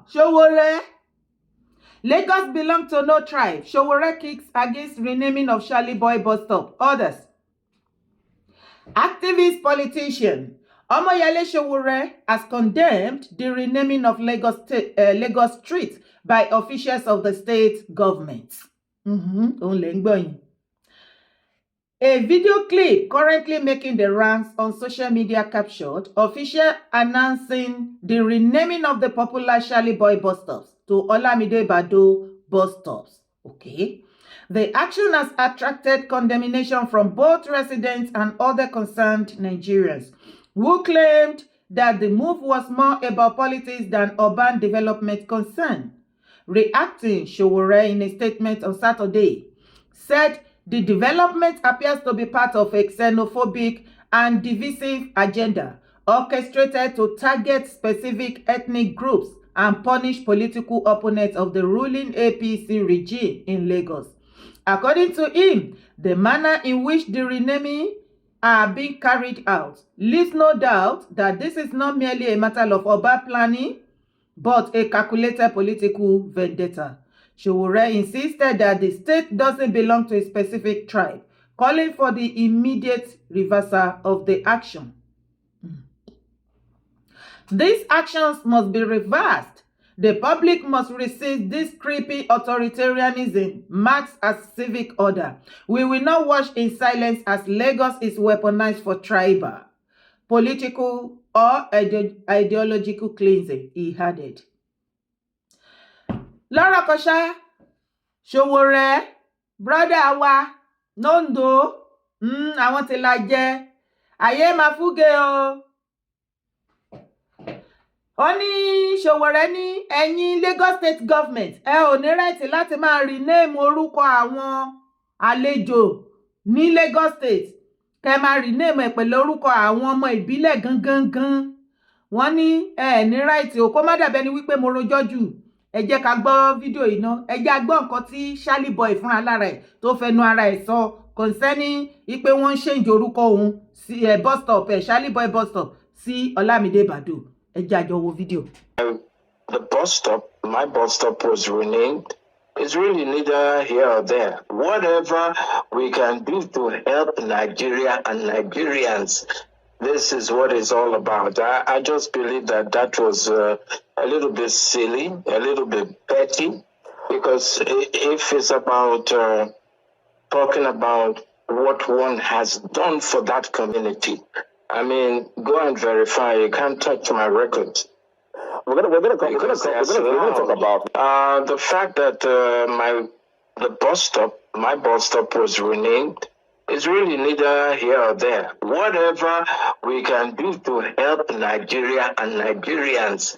Sowore. Lagos belong to no tribe. Sowore kicks against renaming of Charly Boy bus stop. Others. Activist politician Omo Sowore has condemned the renaming of Lagos Street by officials of the state government. A video clip currently making the rounds on social media captured official announcing the renaming of the popular Charly Boy bus stops to Olamide Bado bus stops. Okay. The action has attracted condemnation from both residents and other concerned Nigerians, who claimed that the move was more about politics than urban development concern. Reacting, Sowore, in a statement on Saturday, said the development appears to be part of a xenophobic and divisive agenda orchestrated to target specific ethnic groups and punish political opponents of the ruling APC regime in Lagos. According to him, the manner in which the renaming are being carried out leaves no doubt that this is not merely a matter of urban planning, but a calculated political vendetta. Sowore insisted that the state doesn't belong to a specific tribe, calling for the immediate reversal of the action. These actions must be reversed. The public must resist this creepy authoritarianism marked as civic order. We will not watch in silence as Lagos is weaponized for tribal, political, or ideological cleansing, he added. Lọ́rọ̀ kan ṣá, Sowore, brother wa, Nondo, àwọn tí la jẹ, ayé máa fúge o. Ó ní Sowore ní ẹ̀yin Lagos State Government, ò ní right láti máa rename orúkọ àwọn àlejò ní Lagos State. Kẹ́ máa rename pẹ̀lú orúkọ àwọn ọmọ ìbílẹ̀ gangan. Wọ́n ní ní right o, kó má dàbí ẹni wípé mo rojọ́ jù. Ẹ jẹ́ ká gbọ́ fídíò yìí ná. Ẹ jẹ́ gbọ́ nǹkan tí Charly Boy fúnra lára ẹ̀ tó fẹnu ara ẹ̀ sọ concerning ipe wọ́n ń change orúkọ òun sí bus stop Charly Boy bus stop sí Olamide Bado. Ẹ jẹ́ àjọ wo fídíò. The bus stop, my bus stop was renamed. It's really neither here or there. Whatever we can do to help Nigeria and Nigerians, this is what it's all about. I just believe that was a little bit silly, a little bit petty, because if it's about talking about what one has done for that community, I mean, go and verify. You can't touch my records. We're gonna talk about the fact that my bus stop was renamed. It's really neither here or there. Whatever we can do to help Nigeria and Nigerians,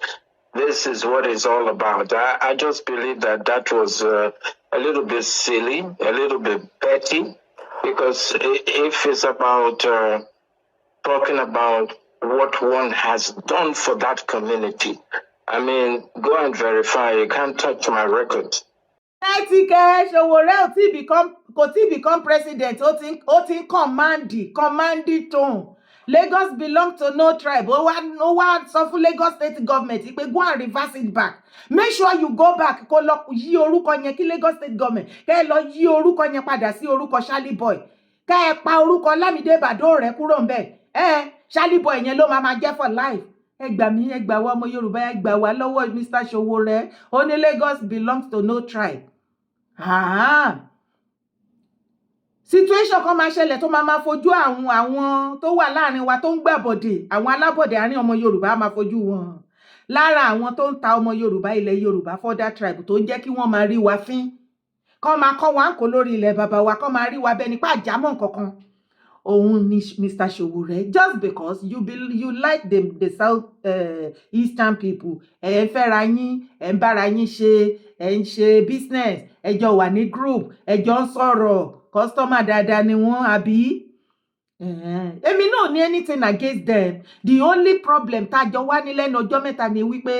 this is what it's all about. I just believe that was a little bit silly, a little bit petty, because if it's about talking about what one has done for that community, I mean, go and verify. You can't touch my records. Sowore kò tí become president, ó ti command tone. Lagos belong to no tribe. Ó wá sọ fún Lagos State Government pé go and reverse it back. Make sure you go back kó lọ yí orúkọ yẹn kí Lagos State Government kẹ́ lọ yí orúkọ yẹn padà sí orúkọ Charly Boy. Kẹ́ pa orúkọ Olamide Bado rẹ̀ kúrò ńbẹ̀. Charly Boy yẹn ló máa jẹ́ for life. Ẹ gbà mí, ẹ gbà wá ọmọ Yorùbá, ẹ gbà wá lọ́wọ́ Mr. Sowore. Ó ní Lagos belongs to no tribe. Situation kan máa ṣẹlẹ̀ tó máa fojú àwọn tó wà láàrin wa tó ń gbàbọ̀dè, àwọn alábọ̀dè àárín ọmọ Yorùbá máa fojú wọn. Lára àwọn tó ń ta ọmọ Yorùbá ilẹ̀ Yorùbá further tribe tó ń jẹ́ kí wọ́n máa rí wa fín. Kán máa kọ́ wa ń kó lórí ilẹ̀ bàbá wa, kán máa rí wa bẹ́ẹ̀ nípa àjámọ̀ nǹkankan. Òun ni Mr. Sowore, just because you like the South Eastern people, ẹ fẹ́ra yín, ẹ ń bára yín ṣe, ẹ ń ṣe business, ẹ jọ wà ní group, ẹ jọ ń sọ̀rọ̀, customer dáadáa ni wọ́n àbí. Èmi náà ní anything against them. The only problem tá jọ wá ní lẹ́nu ọjọ́ mẹ́ta ni wípé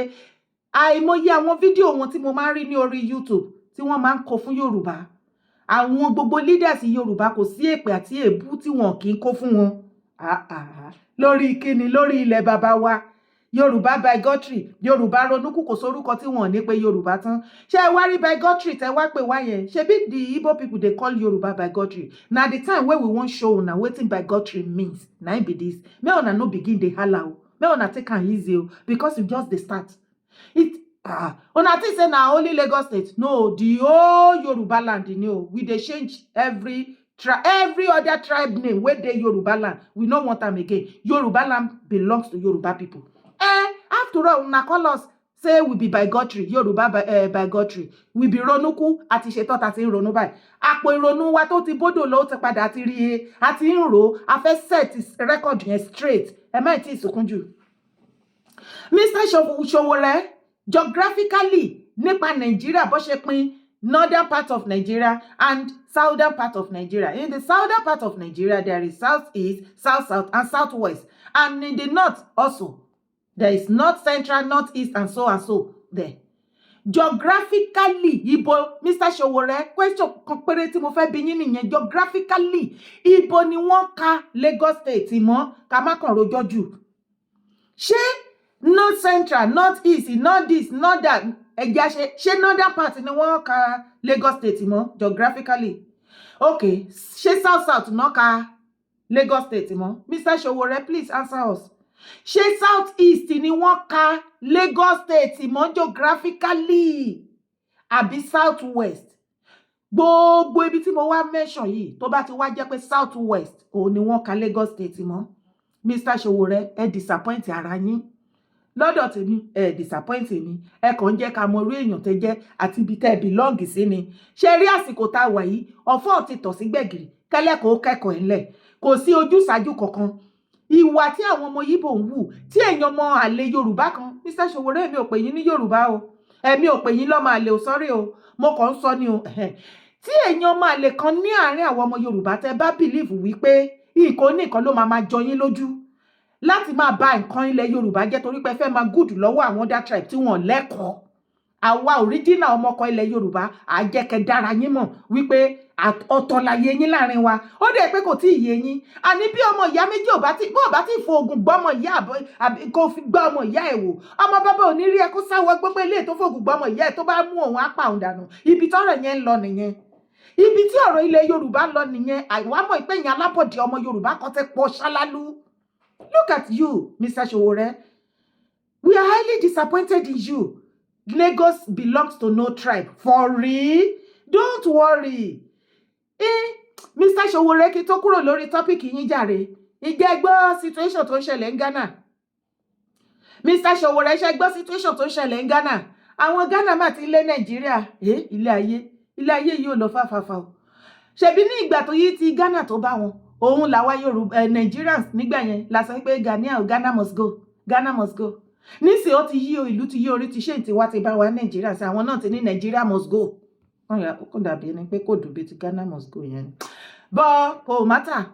àìmọye àwọn fídíò wọn tí mo máa ń rí ní orí YouTube tí wọ́n máa ń kọ fún Yorùbá. Àwọn gbogbo leaders Yorùbá kò sí èpè àti èébú tí wọn kì í kó fún wọn. Lórí kíni, lórí ilẹ̀ bàbá wa. Yorùbá bigotry, Yorùbá ronúkú kò sórúkọ tí wọ́n ní pé Yorùbá tán. Ṣé ẹ wá rí bigotry tẹ́ wá pé wá yẹn? Ṣebí the Igbo people dey call Yorùbá bigotry. Na the time wey we wan show una wetin bigotry means. Na im be this. Make una no begin dey hala o. Make una take am easy o, because you just dey start. Una think say na only Lagos State? No, the whole Yoruba land, you know, we dey change every other tribe name wey dey Yoruba land. We no want am again. Yoruba land belongs to Yoruba people. After all, una call us say we be bigotry, Yoruba bigotry. We be ronuku àti ṣetán tá ti ń ronú báyìí. Àpò ìrònú wa tó ti bódò lọ ti padà àti rí e, àti ń rò, a fẹ́ set record yẹn straight. Ẹ má tí ì sunkún jù. Mr. Sowore, geographically, nípa Nigeria bó ṣe pín northern part of Nigeria and southern part of Nigeria. In the southern part of Nigeria, there is southeast, south-south, and southwest. And in the north also, there is north central, northeast, and so there. Geographically, Ibo, Mr. Sowore, question kan péré tí mo fẹ́ bi yín nìyẹn. Geographically, Ibo ni wọ́n ka Lagos State mọ́, ká má kàn rojọ́ jù. Ṣé north central, northeast, northeast, northern, ṣé northern part ni wọ́n ka Lagos State mọ́ geographically? Okay, ṣé south-south náà ka Lagos State mọ́? Mr. Sowore, please answer us. Ṣé southeast ni wọ́n ka Lagos State mọ́ geographically? Àbí southwest? Gbogbo ibi tí mo wá mention yìí tó bá ti wá jẹ́ pé southwest òun ni wọ́n ka Lagos State mọ́. Mr. Sowore, ẹ disappoint ara yín. Lọ́dọ̀ tèmi, ẹ disappoint mi. Ẹ kàn jẹ́ ká mọ orí èèyàn tẹ́ jẹ́ àti ibi tẹ́ belong sí ni. Ṣé rí àsìkò tá a wà yìí, ọ̀fọ̀ ti tọ̀ sí gbẹ̀gìrì, kẹ́lẹ́kọ̀ọ́ kẹ́kọ̀ọ́ ẹ̀ ńlẹ̀. Kò sí ojúsàájú kankan. Ìwà tí àwọn ọmọ Yíbò ń wù, tí èèyàn ọmọ àlè Yorùbá kan, Mr. Sowore, mi ò pè yín ní Yorùbá o. Èmi ò pè yín lọ́mọ àlè o, sorry o. Mo kàn ń sọ ni o. Tí èèyàn ọmọ àlè kan ní àárín àwọn ọmọ Yorùbá tẹ́ bá believe wípé nìkan ló máa jọ yín lójú láti máa ba nǹkan ilẹ̀ Yorùbá jẹ́ torí pé fẹ́ máa gùdù lọ́wọ́ àwọn other tribe tí wọ́n lẹ́kọ̀ọ́. Àwa original ọmọkọ ilẹ̀ Yorùbá àjẹkẹ́ dára yín mọ̀ wípé ọ̀tọ̀ láyé yín láàrin wa. Ó dẹ̀ pé kò tí ì yé yín. Àní bí ọmọ ìyá méjì bó bá ti fo oògùn gbọ́mọ ìyá àbí kò fi gbá ọmọ ìyá ẹ̀ wò. Ọmọ bàbá ò ní rí ẹ kó sáwọ́ gbogbo ilé tó fògùn gbọ́mọ ìyá ẹ̀ tó bá mú òun á pa òun dànù. Ibi tọ́rọ̀ yẹn ń lọ nìyẹn. Ibi tí ọ̀rọ̀ ilẹ̀ Yorùbá lọ nìyẹn. Àìwá mọ̀ pé ìyẹn alábọ̀dé ọmọ Yorùbá kan tẹ́ pọ̀ ṣálálú. Look at you, Mr. Sowore. We are highly disappointed in you. Lagos belongs to no tribe. For real? Don't worry. Mr. Sowore, kí tó kúrò lórí topic yín jàre. Ìjẹ́ gbọ́ situation tó ń ṣẹlẹ̀ ní Ghana. Mr. Sowore, ṣé gbọ́ situation tó ń ṣẹlẹ̀ ní Ghana. Àwọn Ghana máa ti lé Nàìjíríà. Ilé ayé yìí ò lọ fàfàfà o. Ṣebí ní ìgbà tó yí ti Ghana tó bá wọn. Òun làwa Yorùbá Nigerians nígbà yẹn la sọ pé Ghana must go. Ghana must go. Nísìnyí ó ti yí o, ìlú ti yí orí ti ṣe ìtiwá ti bá wa Nàìjíríà sí àwọn náà ti ní Nigeria must go. Ó kò dàbí ẹni pé kò dùn bí ti Ghana must go yẹn. But kò matter.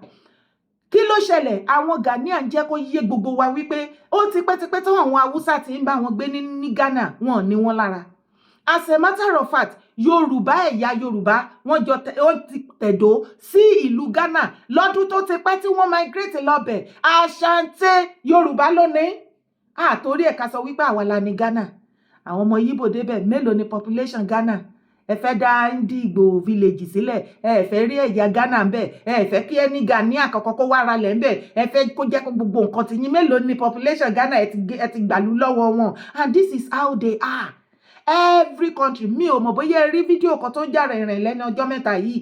Kí ló ṣẹlẹ̀? Àwọn Ghanaian jẹ́ kó yé gbogbo wa wípé ó ti pẹ́tipẹ́ tí àwọn Haúsá ti ń bá wọn gbé ní Ghana wọn ní wọn lára. As a matter of fact, Yorùbá ẹ̀yà Yorùbá wọ́n ti tẹ̀dó sí ìlú Ghana lọ́dún tó ti pẹ́ tí wọ́n migrate lọ́bẹ̀. Ashanti Yorùbá lónìí. Torí ẹ̀ ká sọ wípé àwa la ní Ghana. Àwọn ọmọ Yíbò débẹ̀ mélòó ni population Ghana? Ẹ fẹ́ dá Ndigbo village sílẹ̀, ẹ fẹ́ rí ẹ̀yà Ghana ń bẹ̀, ẹ fẹ́ kí ẹni Ghanaian àkọ́kọ́ kó wá ra lẹ̀ ń bẹ̀, ẹ fẹ́ kó jẹ́ kó gbogbo nǹkan ti yín. Mélòó ni population Ghana ẹ ti gbàlú lọ́wọ́ wọn. And this is how they are. Every country, mi ò mọ̀ bóyá ẹ rí fídíò kan tó ń jà rìnrìn lẹ́nu ọjọ́ mẹ́ta yìí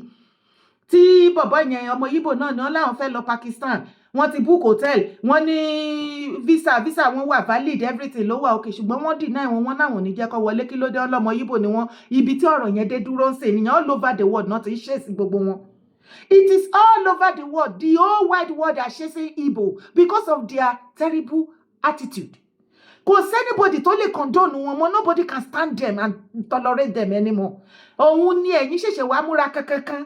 tí bọ̀bọ́ yẹn ọmọ Yíbò náà ni wọ́n láwọn fẹ́ lọ Pakistan. Wọ́n ti book hotel, wọ́n ní visa wọn wà valid, everything ló wà okay, ṣùgbọ́n wọ́n deny wọn náà ní jẹ́ kó wọlé. Kí ló dé? Ọlọ́mọ Yíbò ni wọ́n. Ibi tí ọ̀rọ̀ yẹn dé dúró ń ṣe nìyẹn. All over the world náà ti ń ṣèṣì gbogbo wọn. It is all over the world. The whole wide world are chasing Igbo because of their terrible attitude. Kò anybody tó lè condone wọn mọ́. Nobody can stand them and tolerate them anymore. Òun ni ẹ̀yin ṣẹ̀ṣẹ̀ wá múra kankan.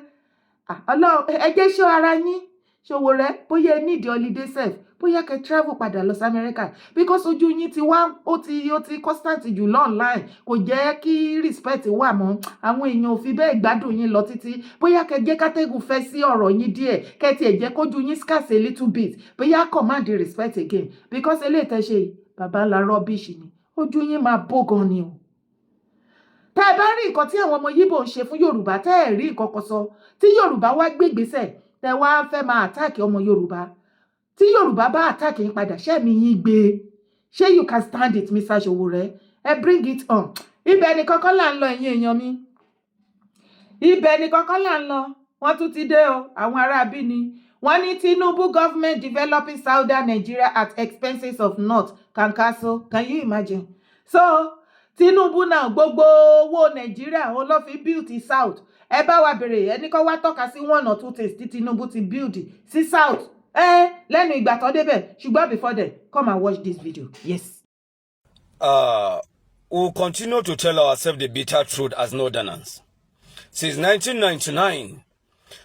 Ọlọ́run ẹ jẹ́ ṣọ́ ara yín. Sowore, bóyá ẹ need holiday self, bóyá kẹ́ travel padà lọ sí America because ojú yín ti wá ó ti constant jù lọ online. Kò jẹ́ kí respect wà mọ́. Àwọn èèyàn ò fi bẹ́ẹ̀ gbádùn yín lọ títí. Bóyá kẹ́ jẹ́ kátẹ́gùn fẹ́ sí ọ̀rọ̀ yín díẹ̀. Kẹ́ tiẹ̀ jẹ́ kójú yín scarce a little bit. Bóyá command respect again because eléyìí tẹ́ ṣe bàbá ńlá rubbish ni ojú yín máa bó gan ni o. Tẹ́ ẹ bá rí nǹkan tí àwọn ọmọ Yíbò ń ṣe fún Yorùbá tẹ́ ẹ rí nǹkan kan sọ tí Yorùbá wá gbé ìgbésẹ̀ tẹ́ wá fẹ́ máa àtáàkì ọmọ Yorùbá tí Yorùbá bá àtáàkì yín padà ṣẹ́mi yín gbé ṣé you can stand it Mr. Sowore ẹ bring it on. Ibẹ̀ ni kọ́kọ́ là ń lọ ẹ̀yin èèyàn mi, ibẹ̀ ni kọ́kọ́ là ń lọ. Wọ́n tún ti dé o, àwọn ará bí ni wọ́n ní Tinubu government developing southern Nigeria at expenses of north Kankaso. Can you imagine? So Tinubu náà gbogbo owó Nàìjíríà ó lọ fi build south. Ẹ bá wa bèrè ẹni kan wá tọ́ka sí one or two things tí Tinubu ti build sí south. Lẹ́nu ìgbà tó débẹ̀ ṣùgbọ́n before then come and watch this video. Yes. We'll continue to tell ourselves the bitter truth as Northerners. Since 1999,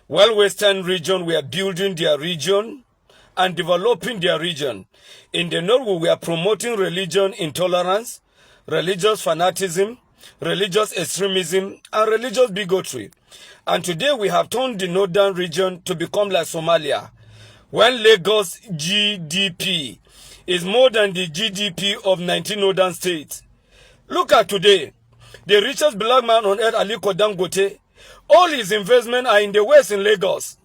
while Western region were building their region and developing their region, in the North we were promoting religion intolerance, religious fanaticism, religious extremism, and religious bigotry. And today we have turned the Northern region to become like Somalia, when Lagos GDP is more than the GDP of 19 northern states. Look at today, the richest black man on earth, Aliko Dangote, all his investments are in the West in Lagos.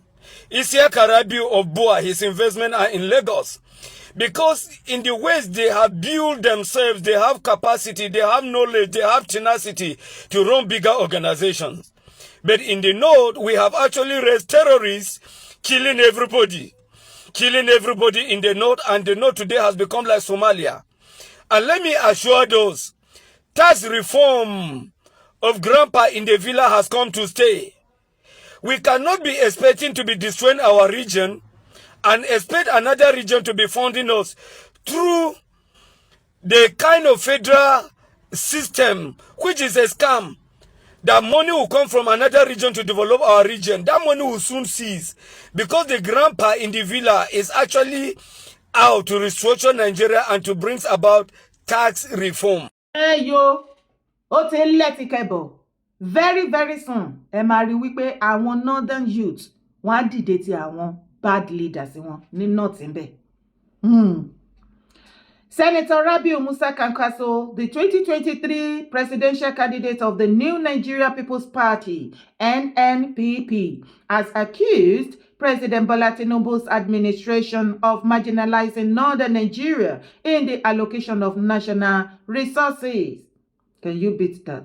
Isia Karabi of Boa, his investments are in Lagos. Because in the West, they have built themselves, they have capacity, they have knowledge, they have tenacity to run bigger organizations. But in the North, we have actually raised terrorists, killing everybody in the North, and the North today has become like Somalia. And let me assure those, tax reform of Grandpa in the villa has come to stay. We cannot be expecting to be destroying our region and expect another region to be funding us through the kind of federal system, which is a scam. That money will come from another region to develop our region. That money will soon cease because the grandpa in the villa is actually out to restructure Nigeria and to bring about tax reform. Hey yo, ó ti let it kebo. Very very soon. Ẹ máa rí wípé àwọn northern youth wọ́n á dìde ti àwọn bad leaders wọn ní north ńbẹ̀. Senator Rabiu Musa Kankaso, the 2023 presidential candidate of the New Nigeria People's Party, NNPP, has accused President Bola Tinubu's administration of marginalizing northern Nigeria in the allocation of national resources. Can you beat that?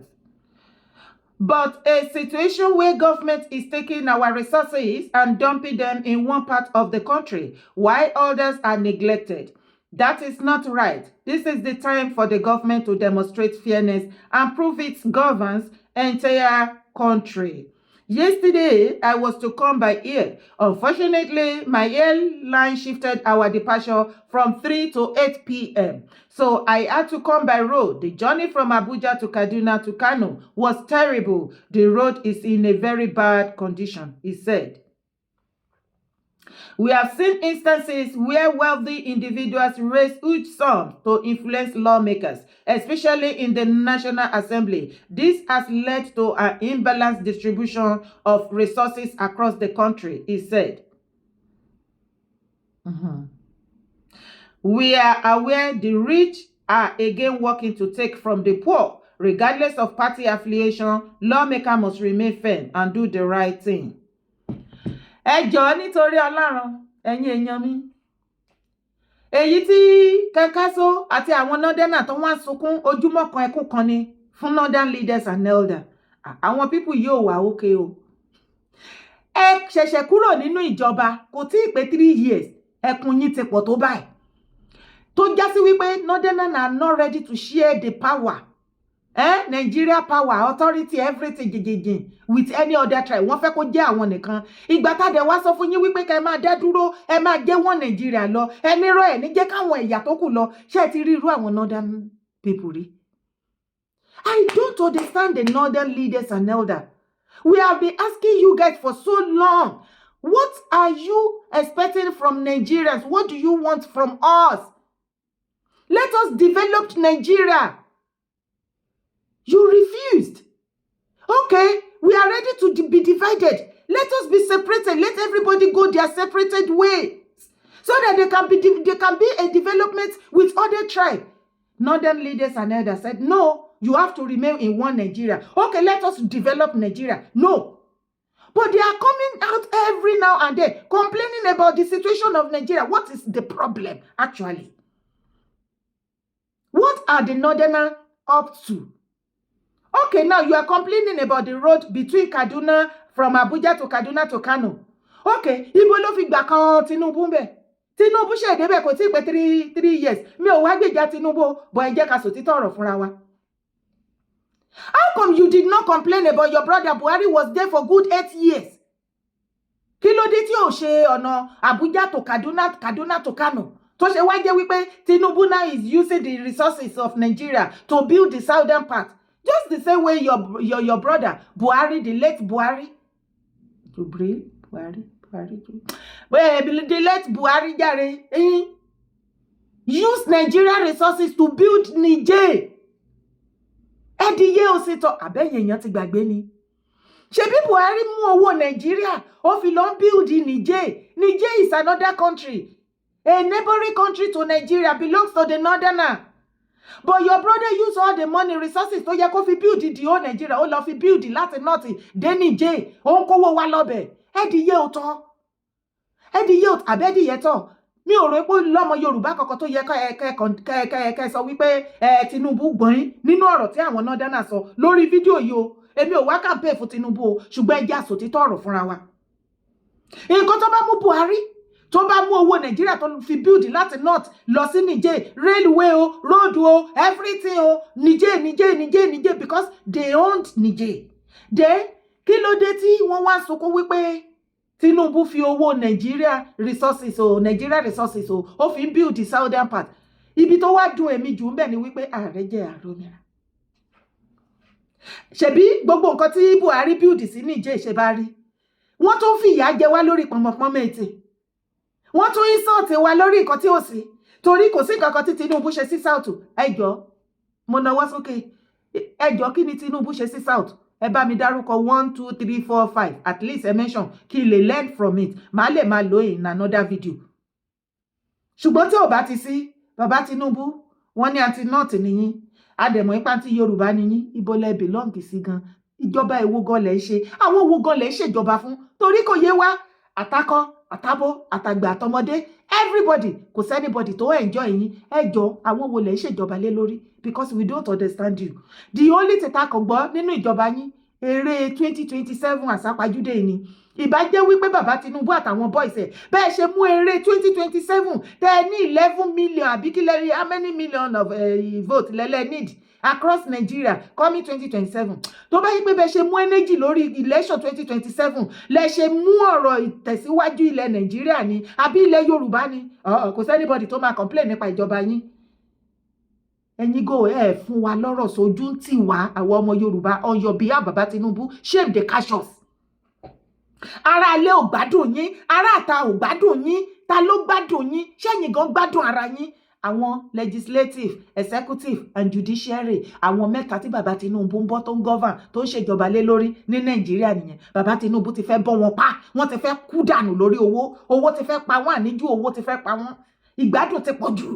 But a situation where government is taking our resources and dumping them in one part of the country, while others are neglected. That is not right. This is the time for the government to demonstrate fairness and prove it governs entire country. Yesterday, I was to come by air. Unfortunately, my airline shifted our departure from 3 to 8 p.m. So I had to come by road. The journey from Abuja to Kaduna to Kano was terrible. The road is in a very bad condition, he said. We have seen instances where wealthy individuals raise huge sums to influence lawmakers, especially in the National Assembly. This has led to an imbalanced distribution of resources across the country, he said. We are aware the rich are again working to take from the poor. Regardless of party affiliation, lawmakers must remain firm and do the right thing. Ẹ jọ̀ọ́ nítorí Ọlọ́run ẹ̀yin èèyàn mi. Èyí tí Kankaso àti àwọn northerners tó wá sunkún ojúmọ́ kan ẹkún kan ni fún northern leaders and elders. Àwọn people yóò wà okay o. Ẹ ṣẹ̀ṣẹ̀ kúrò nínú ìjọba kò tí ì pé 3 years ẹkún yín ti pọ̀ tó báyìí. Tó já sí wípé northerners are not ready to share the power. Nigeria power, authority, everything with any other tribe. Wọ́n fẹ́ kó jẹ́ àwọn nìkan. Ìgbà tá dẹ̀ wá sọ fún yín wípé ká ẹ máa dá dúró, ẹ máa jẹ́ wọ́n Nigeria lọ. Ẹni rọ ẹ̀ ní jẹ́ káwọn ẹ̀yà tó kù lọ. Ṣé ẹ ti rí irú àwọn northern people rí? I don't understand the northern leaders and elders. We have been asking you guys for so long. What are you expecting from Nigerians? What do you want from us? Let us develop Nigeria. You refused. Okay, we are ready to be divided. Let us be separated. Let everybody go their separated way. so that they can be a development with other tribes. Northern leaders and elders said, no, you have to remain in one Nigeria. Okay, let us develop Nigeria. No. But they are coming out every now and then, complaining about the situation of Nigeria. What is the problem, actually? What are the Northerners up to? Okay, now you are complaining about the road between Kaduna, from Abuja to Kaduna to Kano. Okay, ibo ló fi gbà kan Tinubu ńbẹ̀. Tinubu ṣe débẹ̀ kò tí pé 3 years. Mi ò wá gbèjà Tinubu, but ẹ jẹ́ ká sòtítọ́ ọ̀rọ̀ fúnra wa. How come you did not complain about your brother Buhari was there for good 8 years? Kí ló dé tí ò ṣe ọ̀nà Abuja to Kaduna, Kaduna to Kano? Tó ṣe wá jẹ́ wípé Tinubu now is using the resources of Nigeria to build the southern part. Just the same way your brother Buhari, the late Buhari, the late Buhari jare, use Nigeria resources to build Niger. Ẹdíyẹ òsìtọ́ àbẹ́yẹ̀yàn ti gbàgbé ni. Ṣebí Buhari mú owó Nigeria ó fi lọ build Niger. Niger is another country. A neighboring country to Nigeria, belongs to the northerner. But your brother use all the money, resources tó yẹ kó fi build the whole Nigeria. Ó lọ fi build láti north dé Niger. Ó ń kówó wá lọ́bẹ̀. Ẹdíyẹ òtọ́. Ẹdíyẹ òtọ́ àbẹ́díyẹ tọ́. Mi ò rò pé lọ́mọ Yorùbá kankan tó yẹ kẹ́ sọ wípé Tinubu gbọ́n nínú ọ̀rọ̀ tí àwọn northerners sọ lórí fídíò yìí o. Èmi ò wá campaign fún Tinubu o, ṣùgbọ́n ẹ jẹ́ àsòtítọ́ ọ̀rọ̀ fúnra wa. Nǹkan tó bá mú Buhari, tó bá mú owó Nàìjíríà tó fi build láti north lọ sí Niger, railway o, road o, everything o, Niger, because they owned Niger. Then kí ló dé tí wọ́n wá sunkún wípé Tinubu fi owó Nigeria resources o, ó fi build the southern part. Ibi tó wá dùn èmi jù ńbẹ̀ ni wípé ààrẹ jẹ́ àròmìnira. Ṣebí gbogbo nǹkan tí Buhari build sí Niger ṣe bá rí. Wọ́n tún fi ìyà jẹ wá lórí pọ̀nmọ̀pọ̀n ètè. Wọ́n tún insult wá lórí nǹkan tí ò sí. Torí kò sí nǹkan kan tí Tinubu ṣe sí south. Ẹ jọ̀ọ́, mo nawọ́ sókè. Ẹ jọ̀ọ́, kí ni Tinubu ṣe sí south? Ẹ bá mi dárúkọ 1, 2, 3, 4, 5. At least ẹ mention kí lè learn from it. Màá lè máa lò in another video. Ṣùgbọ́n tí ò bá ti sí, bàbá Tinubu, wọ́n ní anti-north nìyí. Adẹ̀mọ̀ ipá tí Yorùbá nìyí. Ibo lẹ belong sí gan. Ìjọba èwo gan lẹ ṣe. Àwọn wo gan lẹ ṣèjọba fún. Torí kò yé wa. Àtakọ, àtabo, àtàgbà, àtọmọdé. Everybody, kò sí anybody tó enjoy yín. Ẹ jọ̀ọ́, àwọn wo lẹ ṣèjọba lé lórí. Because we don't understand you. The only thing tá kàn gbọ́ nínú ìjọba yín, èrè 2027 àsápajúdé ni. Ìbá jẹ́ wípé bàbá Tinubu àtàwọn boys ẹ̀ bẹ́ẹ̀ ṣe mú èrè 2027 tẹ́ ní 11 million àbí kí lẹ́rí how many million of vote lẹ́lẹ́ need across Nigeria coming 2027. Tó bá yí pé bẹ́ẹ̀ ṣe mú energy lórí election 2027 lẹ́ ṣe mú ọ̀rọ̀ ìtẹ̀síwájú ilẹ̀ Nigeria ni àbí ilẹ̀ Yorùbá ni. Kò sí anybody tó máa complain nípa ìjọba yín. Ẹ̀yin go fún wa lọ́rọ̀ sójú ń tì wá àwọn ọmọ Yorùbá on your behalf bàbá Tinubu, shame the cautious. Ara ilé ò gbádùn yín, ara àta ò gbádùn yín, ta ló gbádùn yín? Ṣẹ́yin gan gbádùn ara yín. Àwọn legislative, executive and judiciary, àwọn mẹ́ta tí bàbá Tinubu ń bọ́ tó ń govern tó ń ṣèjọba lé lórí ní Nàìjíríà nìyẹn. Bàbá Tinubu ti fẹ́ bọ́ wọn pa, wọ́n ti fẹ́ kú dànù lórí owó ti fẹ́ pa wọ́n, àníjú owó ti fẹ́ pa wọ́n. Ìgbádùn ti pọ̀ jù.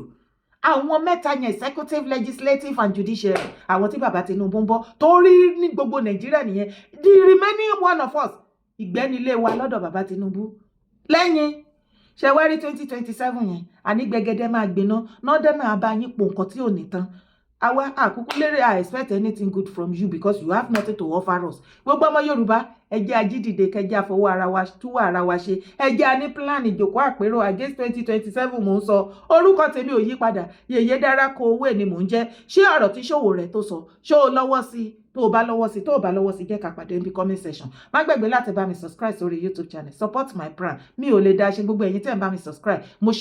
Àwọn mẹ́ta yẹn executive, legislative and judiciary, àwọn tí bàbá Tinubu ń bọ́ tó rí ní gbogbo Nàìjíríà nìyẹn. The remaining one of us, ìgbẹ́nilé wa lọ́dọ̀ bàbá Tinubu. Lẹ́yìn ṣẹwárí 2027 yẹn, àní gbẹgẹdẹ máa gbiná, northern àbá yín po nǹkan tí ò ní tán. Àwa àkúkú lérè I expect anything good from you because you have nothing to offer us. Gbogbo ọmọ Yorùbá, ẹ jẹ́ ajídìde kẹjẹ́ àfọwọ́ ara wa túwọ́ ara wa ṣe. Ẹ jẹ́ a ní plan ìjòkó àpérò against 2027 mò ń sọ. Orúkọ tèmi ò yí padà. Yèyé dára kó owó ni mò ń jẹ́. Ṣé ọ̀rọ̀ tí Sowore tó sọ, ṣé o lọ́wọ́ sí? Tó o bá lọ́wọ́ sí, jẹ́ ká pàdé níbi comment section. Má gbàgbé láti bá mi subscribe sórí YouTube channel. Support my brand. Mi ò lè dá ṣe gbogbo ẹ̀yin tẹ́ ń bá mi subscribe. Mo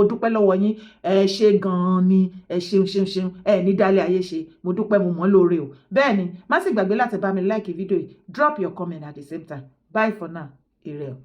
dúpẹ́ lọ́wọ́ yín. Ẹ ṣé gan-an ni. Ẹ ṣeun. Ẹ ní dálé ayé ṣe. Mo dúpẹ́ mo mọ̀ lóore o. Bẹ́ẹ̀ ni, má sì gbàgbé láti bá mi like fídíò yìí. Drop your comment at the same time. Bye for now. Ire o.